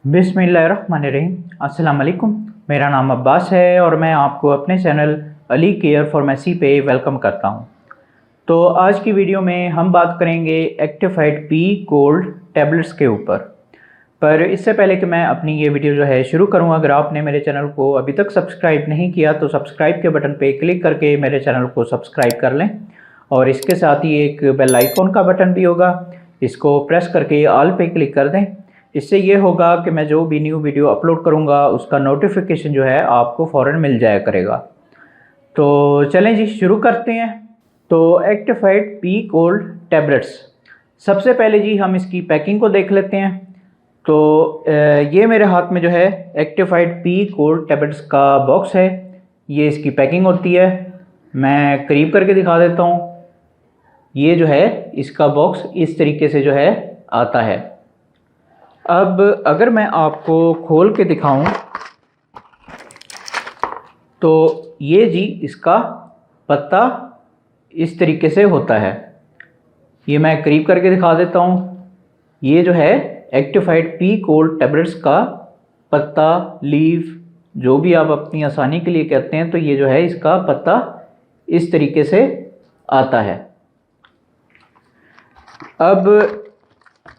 बिस्मिल्लाहिर्रहमानिर्रहीम। अस्सलाम वालेकुम। मेरा नाम अब्बास है और मैं आपको अपने चैनल अली केयर फार्मेसी पे वेलकम करता हूँ। तो आज की वीडियो में हम बात करेंगे एक्टिफाइड पी कोल्ड टैबलेट्स के ऊपर। पर इससे पहले कि मैं अपनी ये वीडियो जो है शुरू करूँ, अगर आपने मेरे चैनल को अभी तक सब्सक्राइब नहीं किया तो सब्सक्राइब के बटन पे क्लिक करके मेरे चैनल को सब्सक्राइब कर लें और इसके साथ ही एक बेल आइकॉन का बटन भी होगा, इसको प्रेस करके ऑल पे क्लिक कर दें। इससे ये होगा कि मैं जो भी न्यू वीडियो अपलोड करूँगा उसका नोटिफिकेशन जो है आपको फ़ौरन मिल जाया करेगा। तो चलें जी, शुरू करते हैं। तो एक्टिफाइड पी कोल्ड टैबलेट्स, सबसे पहले जी हम इसकी पैकिंग को देख लेते हैं। तो ये मेरे हाथ में जो है एक्टिफाइड पी कोल्ड टैबलेट्स का बॉक्स है, ये इसकी पैकिंग होती है। मैं करीब करके दिखा देता हूँ। ये जो है इसका बॉक्स इस तरीके से जो है आता है। अब अगर मैं आपको खोल के दिखाऊं तो ये जी इसका पत्ता इस तरीके से होता है। ये मैं करीब करके दिखा देता हूँ। ये जो है एक्टिफाइड पी कोल्ड टैबलेट्स का पत्ता, लीफ, जो भी आप अपनी आसानी के लिए कहते हैं, तो ये जो है इसका पत्ता इस तरीके से आता है। अब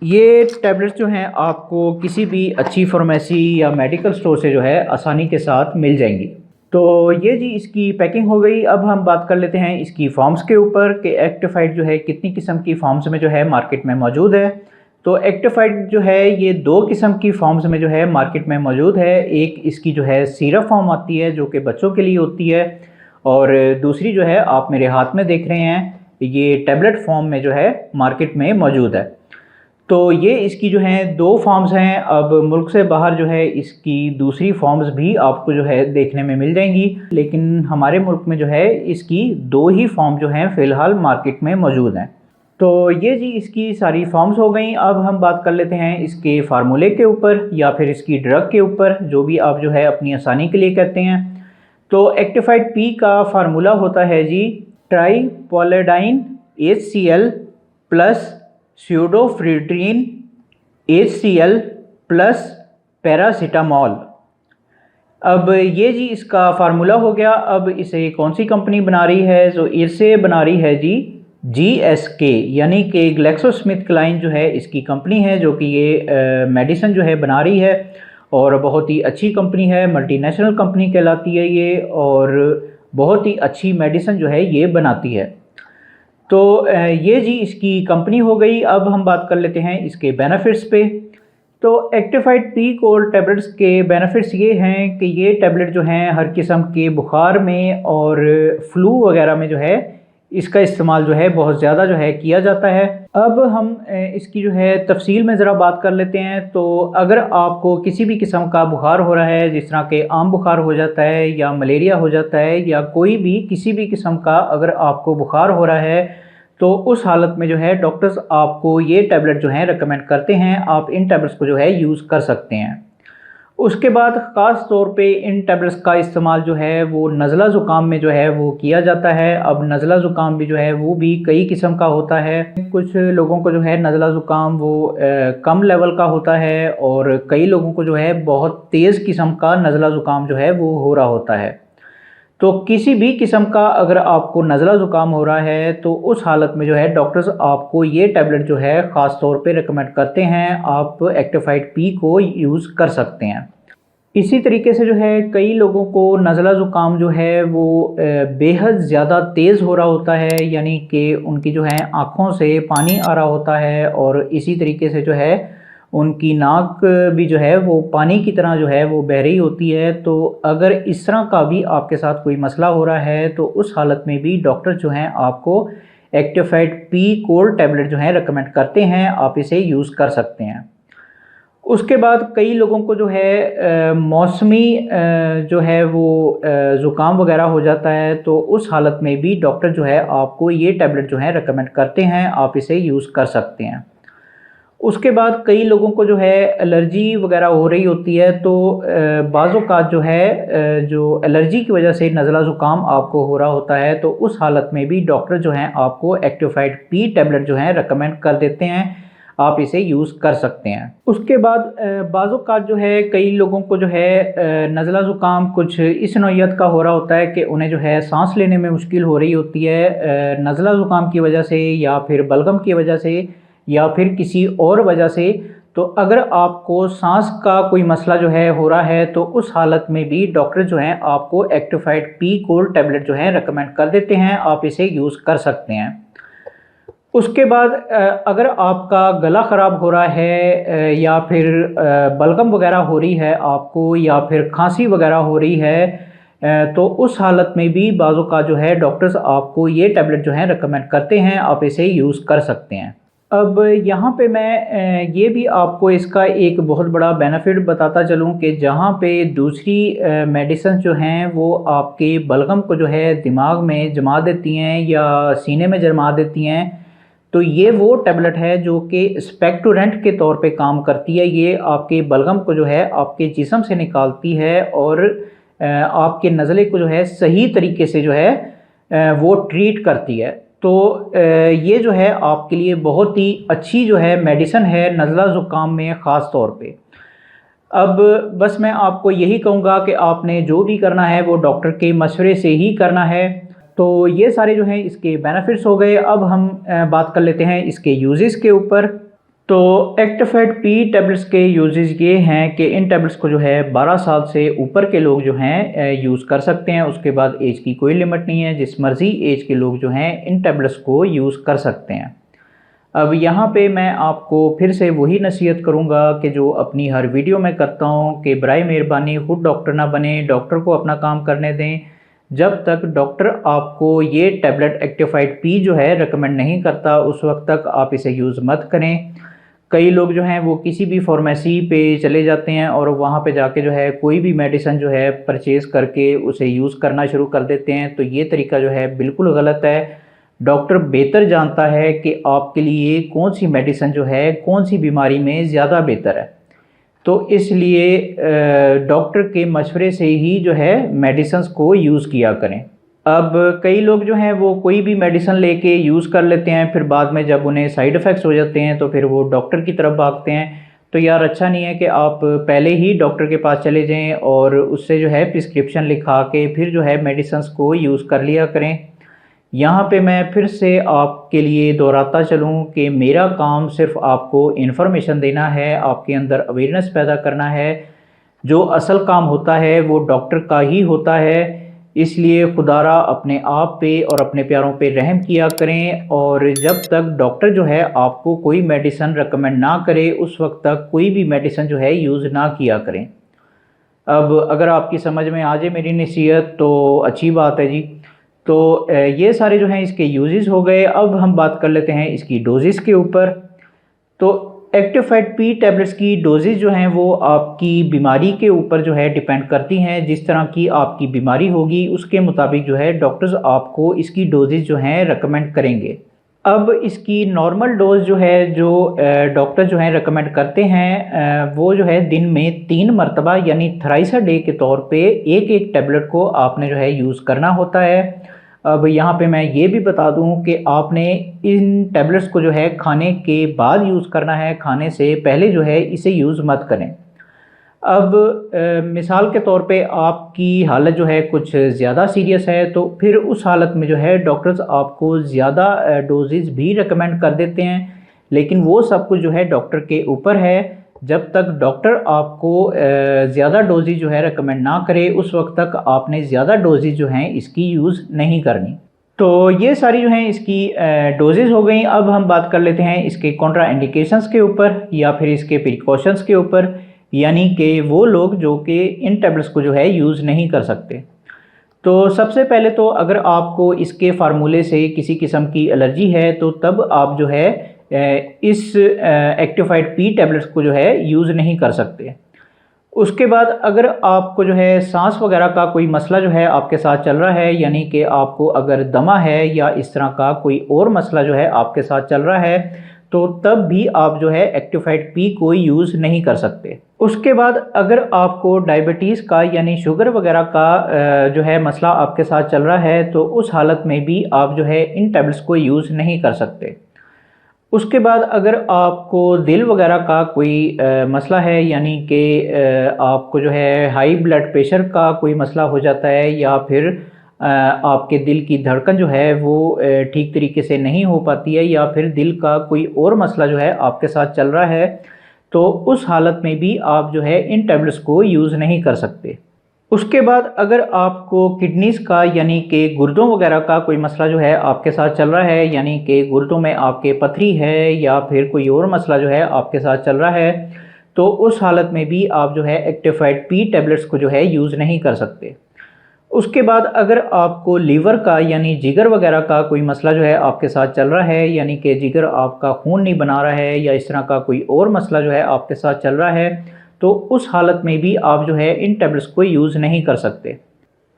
ये टैबलेट्स जो हैं आपको किसी भी अच्छी फार्मेसी या मेडिकल स्टोर से जो है आसानी के साथ मिल जाएंगी। तो ये जी इसकी पैकिंग हो गई। अब हम बात कर लेते हैं इसकी फॉर्म्स के ऊपर कि एक्टिफाइड जो है कितनी किस्म की फॉर्म्स में जो है मार्केट में मौजूद है। तो एक्टिफाइड जो है ये दो किस्म की फॉर्म्स में जो है मार्केट में मौजूद है। एक इसकी जो है सिरप फॉर्म आती है जो कि बच्चों के लिए होती है, और दूसरी जो है आप मेरे हाथ में देख रहे हैं ये टैबलेट फॉर्म में जो है मार्केट में मौजूद है। तो ये इसकी जो हैं दो फॉर्म्स हैं। अब मुल्क से बाहर जो है इसकी दूसरी फॉर्म्स भी आपको जो है देखने में मिल जाएंगी, लेकिन हमारे मुल्क में जो है इसकी दो ही फॉर्म जो हैं फ़िलहाल मार्केट में मौजूद हैं। तो ये जी इसकी सारी फॉर्म्स हो गई। अब हम बात कर लेते हैं इसके फार्मूले के ऊपर या फिर इसकी ड्रग के ऊपर, जो भी आप जो है अपनी आसानी के लिए कहते हैं। तो एक्टिफाइड पी का फार्मूला होता है जी triprolidine HCl plus pseudoephedrine HCl plus paracetamol. अब ये जी इसका फार्मूला हो गया। अब इसे कौन सी कंपनी बना रही है? तो इसे बना रही है जी GSK, यानी कि ग्लैक्सोस्मिथक्लाइन जो है इसकी कंपनी है, जो कि ये मेडिसिन जो है बना रही है और बहुत ही अच्छी कंपनी है, मल्टीनेशनल कंपनी कहलाती है ये, और बहुत ही अच्छी मेडिसिन जो है ये बनाती है। तो ये जी इसकी कंपनी हो गई। अब हम बात कर लेते हैं इसके बेनिफिट्स पे। तो एक्टिफाइड पी कोल्ड टैबलेट्स के बेनिफिट्स ये हैं कि ये टैबलेट जो हैं हर किस्म के बुखार में और फ्लू वगैरह में जो है इसका इस्तेमाल जो है बहुत ज़्यादा जो है किया जाता है। अब हम इसकी जो है तफसील में ज़रा बात कर लेते हैं। तो अगर आपको किसी भी किस्म का बुखार हो रहा है, जिस तरह के आम बुखार हो जाता है या मलेरिया हो जाता है या कोई भी किसी भी किस्म का अगर आपको बुखार हो रहा है, तो उस हालत में जो है डॉक्टर्स आपको ये टैबलेट जो है रेकमेंड करते हैं। आप इन टैबलेट्स को जो है यूज़ कर सकते हैं। उसके बाद ख़ास तौर पे इन टैबलेट्स का इस्तेमाल जो है वो नज़ला ज़ुकाम में जो है वो किया जाता है। अब नज़ला ज़ुकाम भी जो है वो भी कई किस्म का होता है। कुछ लोगों को जो है नज़ला ज़ुकाम वो कम लेवल का होता है और कई लोगों को जो है बहुत तेज़ किस्म का नज़ला ज़ुकाम जो है वो हो रहा होता है। तो किसी भी किस्म का अगर आपको नज़ला ज़ुकाम हो रहा है तो उस हालत में जो है डॉक्टर्स आपको ये टैबलेट जो है ख़ास तौर पे रिकमेंड करते हैं। आप एक्टिफाइड पी को यूज़ कर सकते हैं। इसी तरीके से जो है कई लोगों को नज़ला ज़ुकाम जो है वो बेहद ज़्यादा तेज़ हो रहा होता है, यानी कि उनकी जो है आँखों से पानी आ रहा होता है और इसी तरीके से जो है उनकी नाक भी जो है वो पानी की तरह जो है वो बह रही होती है। तो अगर इस तरह का भी आपके साथ कोई मसला हो रहा है तो उस हालत में भी डॉक्टर जो हैं आपको एक्टिफाइड पी कोल्ड टैबलेट जो है रेकमेंड करते हैं। आप इसे यूज़ कर सकते हैं। उसके बाद कई लोगों को जो है मौसमी जो है वो ज़ुकाम वगैरह हो जाता है, तो उस हालत में भी डॉक्टर जो है आपको ये टैबलेट जो है रेकमेंड करते हैं। आप इसे यूज़ कर सकते हैं। उसके बाद कई लोगों को जो है एलर्जी वगैरह हो रही होती है, तो बाज़ औक़ात जो है जो एलर्जी की वजह से नज़ला ज़ुकाम आपको हो रहा होता है, तो उस हालत में भी डॉक्टर जो हैं आपको एक्टिफाइड पी टैबलेट जो है रेकमेंड कर देते हैं। आप इसे यूज़ कर सकते हैं। उसके बाद बाज़ औक़ात जो है कई लोगों को जो है नज़ला ज़ुकाम कुछ इस नौइयत का हो रहा होता है कि उन्हें जो है सांस लेने में मुश्किल हो रही होती है नज़ला ज़ुकाम की वजह से या फिर बलगम की वजह से या फिर किसी और वजह से। तो अगर आपको सांस का कोई मसला जो है हो रहा है तो उस हालत में भी डॉक्टर जो हैं आपको एक्टिफाइड पी कोल्ड टैबलेट जो है रेकमेंड कर देते हैं, आप इसे यूज़ कर सकते हैं। उसके बाद अगर आपका गला ख़राब हो रहा है या फिर बलगम वगैरह हो रही है आपको या फिर खांसी वगैरह हो रही है तो उस हालत में भी बाज़ों का जो है डॉक्टर्स आपको ये टैबलेट जो है रेकमेंड करते हैं, आप इसे यूज़ कर सकते हैं। अब यहाँ पे मैं ये भी आपको इसका एक बहुत बड़ा बेनिफिट बताता चलूँ कि जहाँ पे दूसरी मेडिसिन जो हैं वो आपके बलगम को जो है दिमाग में जमा देती हैं या सीने में जमा देती हैं, तो ये वो टैबलेट है जो कि एक्सपेक्टोरेंट के तौर पे काम करती है। ये आपके बलगम को जो है आपके जिस्म से निकालती है और आपके नज़ले को जो है सही तरीके से जो है वो ट्रीट करती है। तो ये जो है आपके लिए बहुत ही अच्छी जो है मेडिसिन है नज़ला ज़ुकाम में ख़ास तौर पे। अब बस मैं आपको यही कहूँगा कि आपने जो भी करना है वो डॉक्टर के मशवरे से ही करना है। तो ये सारे जो हैं इसके बेनिफिट्स हो गए। अब हम बात कर लेते हैं इसके यूजेस के ऊपर। तो एक्टिफाइड पी टैबलेट्स के यूजेस ये हैं कि इन टैबलेट्स को जो है 12 साल से ऊपर के लोग जो हैं यूज़ कर सकते हैं। उसके बाद एज की कोई लिमिट नहीं है, जिस मर्ज़ी एज के लोग जो हैं इन टैबलेट्स को यूज़ कर सकते हैं। अब यहाँ पे मैं आपको फिर से वही नसीहत करूँगा कि जो अपनी हर वीडियो में करता हूँ कि बराए मेहरबानी खुद डॉक्टर ना बने, डॉक्टर को अपना काम करने दें। जब तक डॉक्टर आपको ये टैबलेट एक्टिफाइड पी जो है रेकमेंड नहीं करता उस वक्त तक आप इसे यूज़ मत करें। कई लोग जो हैं वो किसी भी फार्मेसी पे चले जाते हैं और वहाँ पे जाके जो है कोई भी मेडिसिन जो है परचेज़ करके उसे यूज़ करना शुरू कर देते हैं, तो ये तरीका जो है बिल्कुल गलत है। डॉक्टर बेहतर जानता है कि आपके लिए कौन सी मेडिसिन जो है कौन सी बीमारी में ज़्यादा बेहतर है, तो इसलिए डॉक्टर के मशवरे से ही जो है मेडिसिन को यूज़ किया करें। अब कई लोग जो हैं वो कोई भी मेडिसिन लेके यूज़ कर लेते हैं, फिर बाद में जब उन्हें साइड इफ़ेक्ट्स हो जाते हैं तो फिर वो डॉक्टर की तरफ भागते हैं। तो यार अच्छा नहीं है कि आप पहले ही डॉक्टर के पास चले जाएं और उससे जो है प्रिस्क्रिप्शन लिखा के फिर जो है मेडिसिन को यूज़ कर लिया करें। यहाँ पे मैं फिर से आपके लिए दोहराता चलूँ कि मेरा काम सिर्फ आपको इन्फॉर्मेशन देना है, आपके अंदर अवेयरनेस पैदा करना है। जो असल काम होता है वो डॉक्टर का ही होता है। इसलिए खुदारा अपने आप पे और अपने प्यारों पे रहम किया करें और जब तक डॉक्टर जो है आपको कोई मेडिसिन रेकमेंड ना करे उस वक्त तक कोई भी मेडिसिन जो है यूज़ ना किया करें। अब अगर आपकी समझ में आ जाए मेरी नसीहत तो अच्छी बात है जी। तो ये सारे जो हैं इसके यूजेस हो गए। अब हम बात कर लेते हैं इसकी डोजेस के ऊपर। तो एक्टिफाइड पी टैबलेट्स की डोजेज जो हैं वो आपकी बीमारी के ऊपर जो है डिपेंड करती हैं। जिस तरह की आपकी बीमारी होगी उसके मुताबिक जो है डॉक्टर्स आपको इसकी डोजेज जो हैं रेकमेंड करेंगे। अब इसकी नॉर्मल डोज जो है जो डॉक्टर जो हैं रेकमेंड करते हैं वो जो है दिन में 3 मरतबा यानी थ्राइस अ डे के तौर पे एक टैबलेट को आपने जो है यूज़ करना होता है। अब यहाँ पे मैं ये भी बता दूँ कि आपने इन टैबलेट्स को जो है खाने के बाद यूज़ करना है, खाने से पहले जो है इसे यूज़ मत करें। अब मिसाल के तौर पे आपकी हालत जो है कुछ ज़्यादा सीरियस है तो फिर उस हालत में जो है डॉक्टर्स आपको ज़्यादा डोजेज़ भी रेकमेंड कर देते हैं, लेकिन वो सब कुछ जो है डॉक्टर के ऊपर है। जब तक डॉक्टर आपको ज़्यादा डोजेज जो है रेकमेंड ना करे उस वक्त तक आपने ज़्यादा डोजेज जो हैं इसकी यूज़ नहीं करनी। तो ये सारी जो हैं इसकी डोजेज हो गई। अब हम बात कर लेते हैं इसके कॉन्ट्रा इंडिकेशंस के ऊपर या फिर इसके प्रिकॉशंस के ऊपर, यानी कि वो लोग जो कि इन टैबलेट्स को जो है यूज़ नहीं कर सकते। तो सबसे पहले तो अगर आपको इसके फार्मूले से किसी किस्म की एलर्जी है तो तब आप जो है इस एक्टिफाइड पी टैबलेट्स को जो है यूज़ नहीं कर सकते। उसके बाद अगर आपको जो है सांस वगैरह का कोई मसला जो है आपके साथ चल रहा है, यानी कि आपको अगर दमा है या इस तरह का कोई और मसला जो है आपके साथ चल रहा है, तो तब भी आप जो है एक्टिफाइड पी को यूज़ नहीं कर सकते। उसके बाद अगर आपको डायबिटीज़ का यानी शुगर वगैरह का जो है मसला आपके साथ चल रहा है तो उस हालत में भी आप जो है इन टैबलेट्स को यूज़ नहीं कर सकते। उसके बाद अगर आपको दिल वगैरह का कोई मसला है, यानी कि आपको जो है हाई ब्लड प्रेशर का कोई मसला हो जाता है, या फिर आपके दिल की धड़कन जो है वो ठीक तरीके से नहीं हो पाती है, या फिर दिल का कोई और मसला जो है आपके साथ चल रहा है, तो उस हालत में भी आप जो है इन टैबलेट्स को यूज़ नहीं कर सकते। उसके बाद अगर आपको किडनीज़ का यानी कि गुर्दों वगैरह का कोई मसला जो है आपके साथ चल रहा है, यानी कि गुर्दों में आपके पथरी है या फिर कोई और मसला जो है आपके साथ चल रहा है, तो उस हालत में भी आप जो है एक्टिफाइड पी टैबलेट्स को जो है यूज़ नहीं कर सकते। उसके बाद अगर आपको लीवर का यानी जिगर वगैरह का कोई मसला जो है आपके साथ चल रहा है, यानी कि जिगर आपका खून नहीं बना रहा है, या इस तरह का कोई और मसला जो है आपके साथ चल रहा है, तो उस हालत में भी आप जो है इन टैबलेट्स को यूज़ नहीं कर सकते।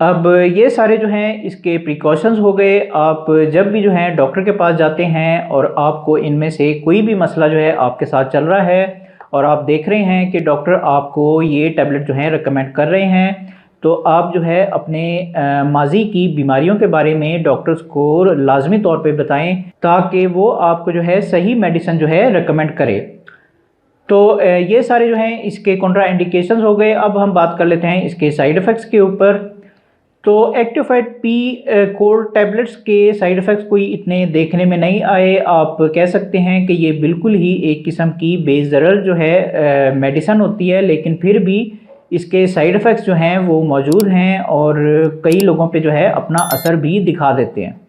अब ये सारे जो हैं इसके प्रिकॉशंस हो गए। आप जब भी जो है डॉक्टर के पास जाते हैं और आपको इनमें से कोई भी मसला जो है आपके साथ चल रहा है और आप देख रहे हैं कि डॉक्टर आपको ये टैबलेट जो है रिकमेंड कर रहे हैं, तो आप जो है अपने माजी की बीमारियों के बारे में डॉक्टर्स को लाजमी तौर पे बताएं, ताकि वो आपको जो है सही मेडिसिन जो है रिकमेंड करे। तो ये सारे जो हैं इसके कॉन्ट्रा इंडिकेशंस हो गए। अब हम बात कर लेते हैं इसके साइड इफ़ेक्ट्स के ऊपर। तो एक्टिफाइड पी कोल्ड टैबलेट्स के साइड इफ़ेक्ट्स कोई इतने देखने में नहीं आए। आप कह सकते हैं कि ये बिल्कुल ही एक किस्म की बेज़रर जो है मेडिसन होती है, लेकिन फिर भी इसके साइड इफ़ेक्ट्स जो हैं वो मौजूद हैं और कई लोगों पे जो है अपना असर भी दिखा देते हैं,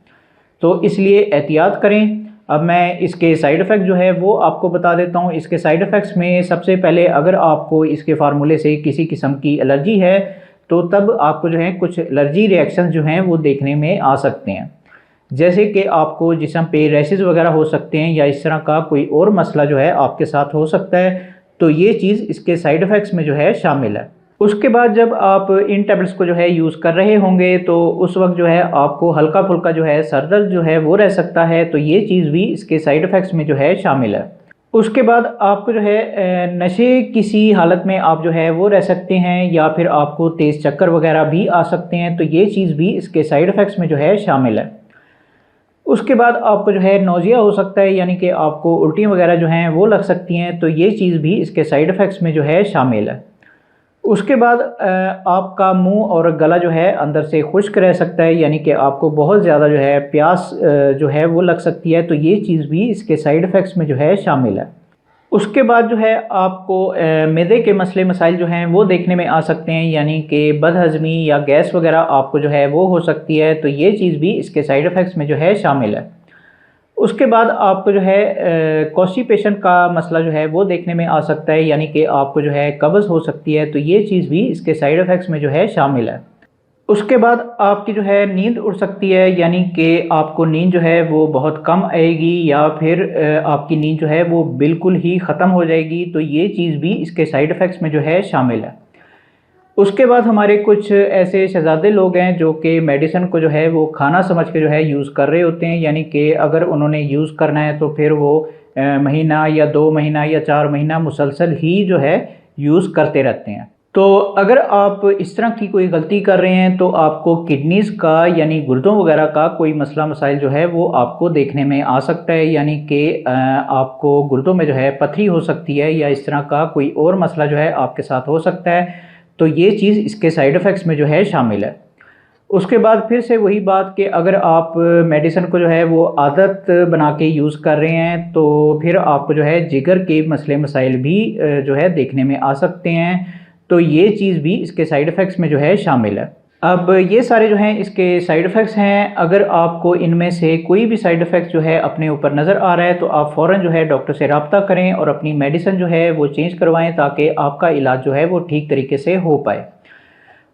तो इसलिए एहतियात करें। अब मैं इसके साइड इफ़ेक्ट जो है वो आपको बता देता हूँ। इसके साइड इफ़ेक्ट्स में सबसे पहले, अगर आपको इसके फार्मूले से किसी किस्म की एलर्जी है, तो तब आपको जो है कुछ एलर्जी रिएक्शन जो हैं वो देखने में आ सकते हैं, जैसे कि आपको जिस्म पे रैशेज़ वगैरह हो सकते हैं, या इस तरह का कोई और मसला जो है आपके साथ हो सकता है। तो ये चीज़ इसके साइड इफ़ेक्ट्स में जो है शामिल है। उसके बाद जब आप इन टैबलेट्स को जो है यूज़ कर रहे होंगे, तो उस वक्त जो है आपको हल्का फुल्का जो है सर दर्द जो है वो रह सकता है, तो ये चीज़ भी इसके साइड इफ़ेक्ट्स में जो है शामिल है। उसके बाद आपको जो है नशे किसी हालत में आप जो है वो रह सकते हैं, या फिर आपको तेज़ चक्कर वगैरह भी आ सकते हैं, तो ये चीज़ भी इसके साइड इफ़ेक्ट्स में जो है शामिल है। उसके बाद आपको जो है नोज़िया हो सकता है, यानी कि आपको उल्टियाँ वगैरह जो हैं वो लग सकती हैं, तो ये चीज़ भी इसके साइड इफ़ेक्ट्स में जो है शामिल है। उसके बाद आपका मुंह और गला जो है अंदर से खुश्क रह सकता है, यानी कि आपको बहुत ज़्यादा जो है प्यास जो है वो लग सकती है, तो ये चीज़ भी इसके साइड इफ़ेक्ट्स में जो है शामिल है। उसके बाद जो है आपको मैदे के मसले मसाइल जो हैं वो देखने में आ सकते हैं, यानी कि बदहज़मी या गैस वगैरह आपको जो है वो हो सकती है, तो ये चीज़ भी इसके साइड इफ़ेक्ट्स में जो है शामिल है। उसके बाद आपको जो है कॉन्स्टिपेशन का मसला जो है वो देखने में आ सकता है, यानी कि आपको जो है कब्ज़ हो सकती है, तो ये चीज़ भी इसके साइड इफ़ेक्ट्स में जो है शामिल है। उसके बाद आपकी जो है नींद उड़ सकती है, यानी कि आपको नींद जो है वो बहुत कम आएगी, या फिर आपकी नींद जो है वो बिल्कुल ही ख़त्म हो जाएगी, तो ये चीज़ भी इसके साइड इफ़ेक्ट्स में जो है शामिल है। उसके बाद हमारे कुछ ऐसे शहज़ादे लोग हैं जो कि मेडिसिन को जो है वो खाना समझ के जो है यूज़ कर रहे होते हैं, यानी कि अगर उन्होंने यूज़ करना है तो फिर वो महीना या 2 महीना या 4 महीना मुसलसल ही जो है यूज़ करते रहते हैं। तो अगर आप इस तरह की कोई गलती कर रहे हैं, तो आपको किडनीज़ का यानी गुर्दों वगैरह का कोई मसला मसाइल जो है वो आपको देखने में आ सकता है, यानी कि आपको गुर्दों में जो है पथरी हो सकती है, या इस तरह का कोई और मसला जो है आपके साथ हो सकता है, तो ये चीज़ इसके साइड इफ़ेक्ट्स में जो है शामिल है। उसके बाद फिर से वही बात कि अगर आप मेडिसिन को जो है वो आदत बना के यूज़ कर रहे हैं, तो फिर आपको जो है जिगर के मसले मसाइल भी जो है देखने में आ सकते हैं, तो ये चीज़ भी इसके साइड इफ़ेक्ट्स में जो है शामिल है। अब ये सारे जो हैं इसके साइड इफ़ेक्ट्स हैं। अगर आपको इनमें से कोई भी साइड इफ़ेक्ट जो है अपने ऊपर नज़र आ रहा है, तो आप फ़ौरन जो है डॉक्टर से रब्ता करें और अपनी मेडिसिन जो है वो चेंज करवाएं, ताकि आपका इलाज जो है वो ठीक तरीके से हो पाए।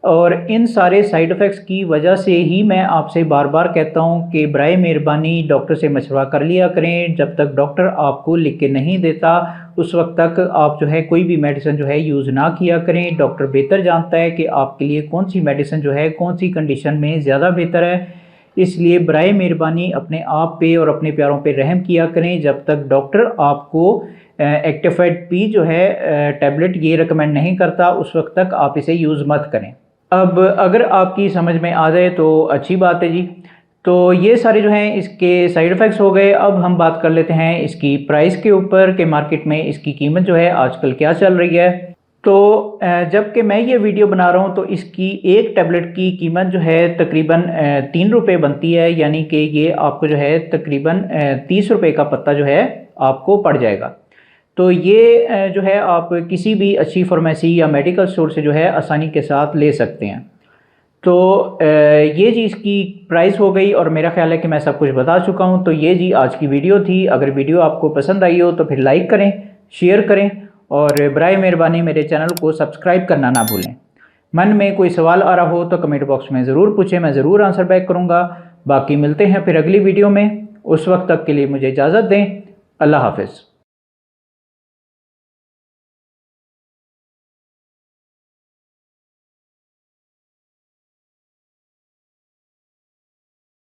और इन सारे साइड इफ़ेक्ट्स की वजह से ही मैं आपसे बार बार कहता हूँ कि बराए मेहरबानी डॉक्टर से मशवरा कर लिया करें। जब तक डॉक्टर आपको लिख के नहीं देता, उस वक्त तक आप जो है कोई भी मेडिसिन जो है यूज़ ना किया करें। डॉक्टर बेहतर जानता है कि आपके लिए कौन सी मेडिसिन जो है कौन सी कंडीशन में ज़्यादा बेहतर है। इसलिए बराए मेहरबानी अपने आप पे और अपने प्यारों पे रहम किया करें। जब तक डॉक्टर आपको एक्टिफाइड पी जो है टैबलेट ये रिकमेंड नहीं करता, उस वक्त तक आप इसे यूज़ मत करें। अब अगर आपकी समझ में आ जाए तो अच्छी बात है जी। तो ये सारे जो हैं इसके साइड इफ़ेक्ट्स हो गए। अब हम बात कर लेते हैं इसकी प्राइस के ऊपर कि मार्केट में इसकी कीमत जो है आजकल क्या चल रही है। तो जबकि मैं ये वीडियो बना रहा हूँ तो इसकी एक टैबलेट की कीमत जो है तकरीबन 3 रुपये बनती है, यानी कि ये आपको जो है तकरीबन 30 रुपये का पत्ता जो है आपको पड़ जाएगा। तो ये जो है आप किसी भी अच्छी फार्मेसी या मेडिकल स्टोर से जो है आसानी के साथ ले सकते हैं। तो ये जी इसकी प्राइस हो गई और मेरा ख्याल है कि मैं सब कुछ बता चुका हूँ। तो ये जी आज की वीडियो थी। अगर वीडियो आपको पसंद आई हो तो फिर लाइक करें, शेयर करें और बराए मेहरबानी मेरे चैनल को सब्सक्राइब करना ना भूलें। मन में कोई सवाल आ रहा हो तो कमेंट बॉक्स में ज़रूर पूछें, मैं ज़रूर आंसर बैक करूँगा। बाकी मिलते हैं फिर अगली वीडियो में। उस वक्त तक के लिए मुझे इजाज़त दें। अल्लाह हाफ़िज़।